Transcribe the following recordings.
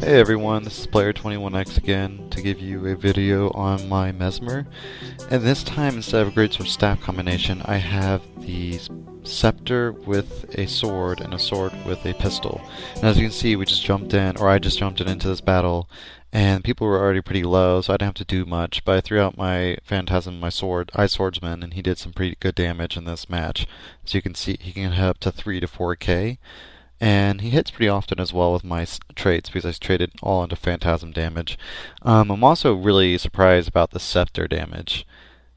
Hey everyone, this is Player21X again to give you a video on my Mesmer. And this time, instead of a greatsword staff combination, I have the scepter with a sword and a sword with a pistol. And as you can see, we just jumped in, or I just jumped into this battle, and people were already pretty low, so I didn't have to do much. But I threw out my Phantasm, my sword, swordsman, and he did some pretty good damage in this match. So you can see he can hit up to 3 to 4k. And he hits pretty often as well with my traits because I traded all into Phantasm damage. I'm also really surprised about the scepter damage.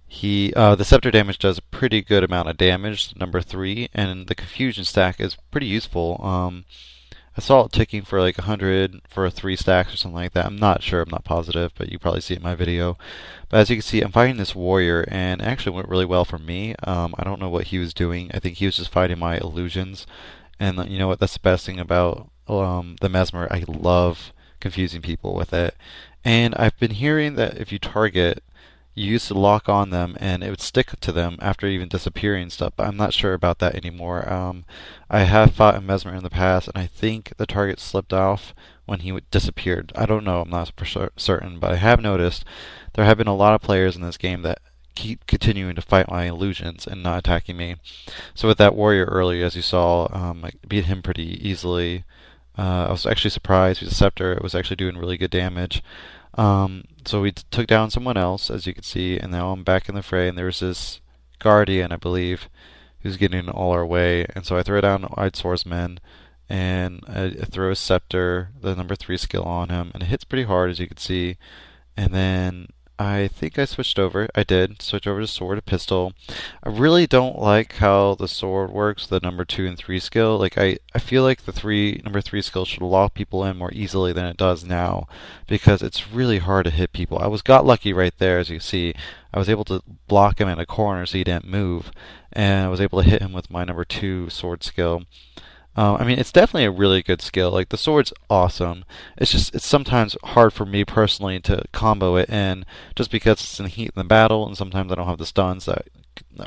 The scepter damage does a pretty good amount of damage, number 3, and the confusion stack is pretty useful. I saw it ticking for like 100 for 3 stacks or something like that. I'm not sure, I'm not positive, but you probably see it in my video. But as you can see, I'm fighting this warrior, and it actually went really well for me. I don't know what he was doing. I think he was just fighting my illusions. And you know what? That's the best thing about the Mesmer. I love confusing people with it. And I've been hearing that if you target, you used to lock on them and it would stick to them after even disappearing and stuff. But I'm not sure about that anymore. I have fought a Mesmer in the past, and I think the target slipped off when he disappeared. I don't know. I'm not for certain, but I have noticed there have been a lot of players in this game that keep continuing to fight my illusions and not attacking me. So with that warrior earlier, as you saw, I beat him pretty easily. I was actually surprised with the scepter. It was actually doing really good damage. So we took down someone else, as you can see, and now I'm back in the fray, and there was this guardian, I believe, who's getting all our way. And so I throw down swordsman, and I throw a scepter, the number 3 skill on him, and it hits pretty hard, as you can see. And then I think I switched over. I did switch over to sword to pistol. I really don't like how the sword works, the number 2 and 3 skill. Like I feel like the number 3 skill should lock people in more easily than it does now, because it's really hard to hit people. Got lucky right there, as you see. I was able to block him in a corner so he didn't move, and I was able to hit him with my number 2 sword skill. I mean, it's definitely a really good skill. Like, the sword's awesome. It's sometimes hard for me personally to combo it in, just because it's in the heat in the battle, and sometimes I don't have the stuns that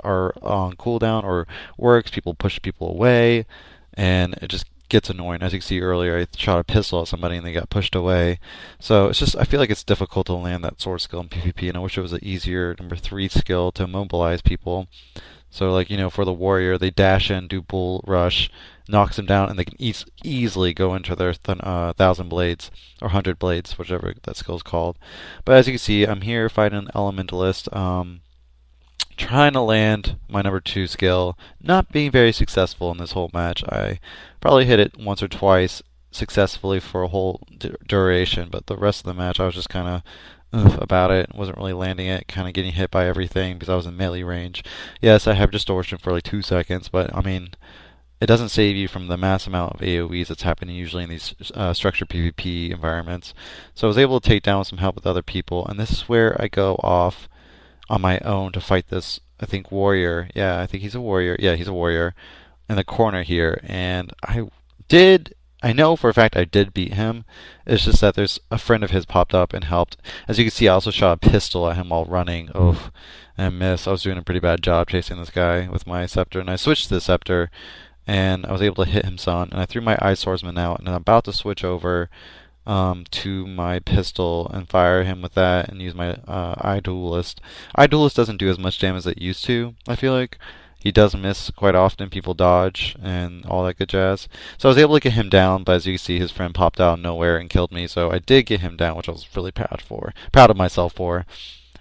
are on cooldown or works. People push people away, and it just gets annoying. As you can see earlier, I shot a pistol at somebody and they got pushed away. So it's just, I feel like it's difficult to land that sword skill in PvP, and I wish it was an easier number 3 skill to immobilize people. So, like, you know, for the warrior, they dash in, do bull rush, knocks them down, and they can easily go into their 1,000 blades, or 100 blades, whichever that skill's called. But as you can see, I'm here fighting an elementalist, trying to land my number 2 skill, not being very successful in this whole match. I probably hit it once or twice successfully for a whole duration, but the rest of the match I was just kind of about it, wasn't really landing it, kind of getting hit by everything because I was in melee range. Yes, I have distortion for like 2 seconds, but I mean, it doesn't save you from the mass amount of AoEs that's happening usually in these structured PvP environments. So I was able to take down with some help with other people, and this is where I go off on my own to fight this, I think, warrior. Yeah, I think he's a warrior. Yeah, he's a warrior in the corner here, and I know for a fact I did beat him. It's just that there's a friend of his popped up and helped. As you can see, I also shot a pistol at him while running. Oh, and missed. I was doing a pretty bad job chasing this guy with my scepter, and I switched to the scepter, and I was able to hit him some. And I threw my swordsman out, and I'm about to switch over to my pistol and fire him with that and use my duelist. Duelist doesn't do as much damage as it used to, I feel like. He does miss quite often, people dodge, and all that good jazz. So I was able to get him down, but as you can see, his friend popped out of nowhere and killed me, so I did get him down, which I was really proud of myself for.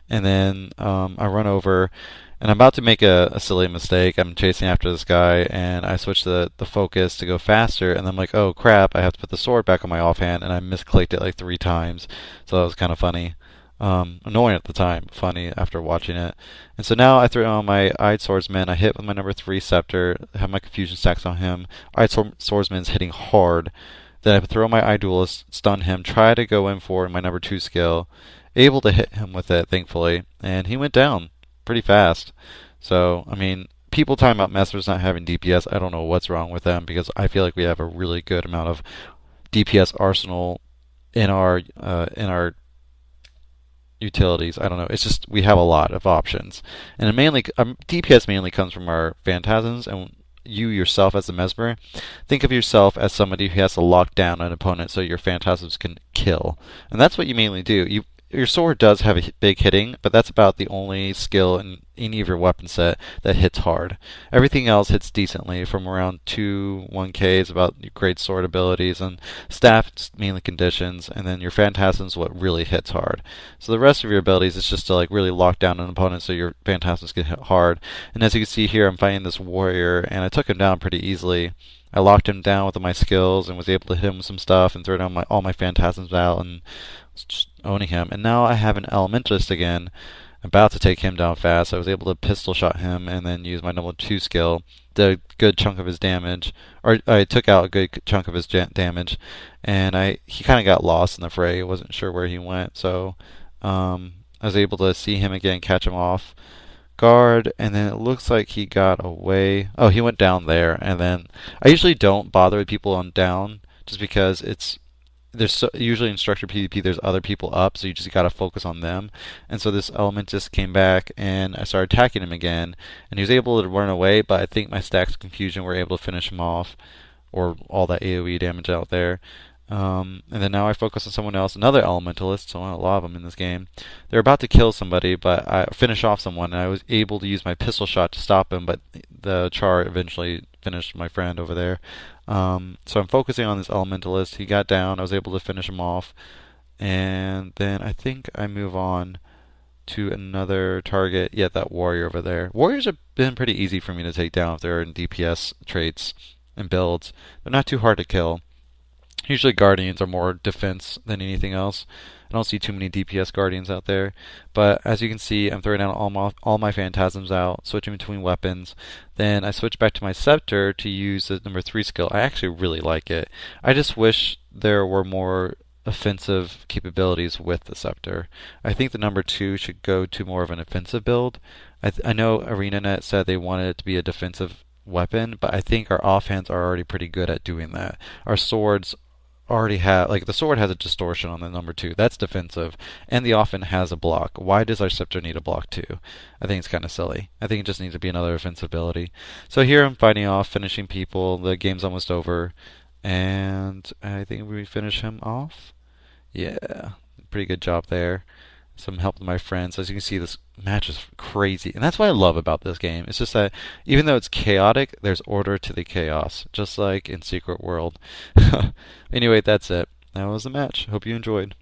And then I run over, and I'm about to make a silly mistake. I'm chasing after this guy, and I switch the focus to go faster, and I'm like, oh crap, I have to put the sword back on my offhand, and I misclicked it like 3 times, so that was kind of funny. Annoying at the time, funny after watching it. And so now I throw on my swordsman. I hit with my number 3 scepter, have my confusion stacks on him. Swordsman's hitting hard. Then I throw my duelist, stun him, try to go in for my number 2 skill. Able to hit him with it, thankfully, and he went down pretty fast. So, I mean, people talking about Mesmer's not having DPS, I don't know what's wrong with them, because I feel like we have a really good amount of DPS arsenal in our utilities. I don't know. It's just we have a lot of options, and it mainly DPS mainly comes from our phantasms and you yourself as a Mesmer, think of yourself as somebody who has to lock down an opponent so your phantasms can kill. And that's what you mainly do. Your sword does have a big hitting, but that's about the only skill in any of your weapon set that hits hard. Everything else hits decently from around 1K is about your great sword abilities, and staff it's mainly conditions, and then your phantasm is what really hits hard. So the rest of your abilities is just to like really lock down an opponent so your phantasms can hit hard. And as you can see here, I'm fighting this warrior, and I took him down pretty easily. I locked him down with my skills and was able to hit him with some stuff and throw down all my phantasms out and was just owning him. And now I have an elementalist again, about to take him down fast. I was able to pistol shot him and then use my number 2 skill, did a good chunk of his damage, or I took out a good chunk of his damage, and he kind of got lost in the fray. I wasn't sure where he went, so I was able to see him again, catch him off guard, and then it looks like he got away. Oh, he went down there, and then I usually don't bother with people on down just because usually in structured PvP there's other people up, so you just gotta focus on them. And so this element just came back, and I started attacking him again, and he was able to run away, but I think my stacks of confusion were able to finish him off, or all that AoE damage out there. And then now I focus on someone else, another elementalist, so I have a lot of them in this game. They're about to kill somebody, but I finish off someone, and I was able to use my pistol shot to stop him, but the char eventually finished my friend over there. So I'm focusing on this elementalist. He got down, I was able to finish him off, and then I think I move on to another target. Yeah, that warrior over there. Warriors have been pretty easy for me to take down if they're in DPS traits and builds. They're not too hard to kill. Usually Guardians are more defense than anything else. I don't see too many DPS Guardians out there. But as you can see, I'm throwing out all my phantasms out, switching between weapons. Then I switch back to my scepter to use the number 3 skill. I actually really like it. I just wish there were more offensive capabilities with the scepter. I think the number 2 should go to more of an offensive build. I know ArenaNet said they wanted it to be a defensive weapon, but I think our offhands are already pretty good at doing that. Our swords already have, like, the sword has a distortion on the number 2. That's defensive, and the offhand has a block. Why does our scepter need a block too? I think it's kind of silly. I think it just needs to be another offensive ability. So here I'm fighting off, finishing people. The game's almost over, and I think we finish him off. Yeah, pretty good job there. Some help with my friends. As you can see, this match is crazy. And that's what I love about this game. It's just that even though it's chaotic, there's order to the chaos, just like in Secret World. Anyway, that's it. That was the match. Hope you enjoyed.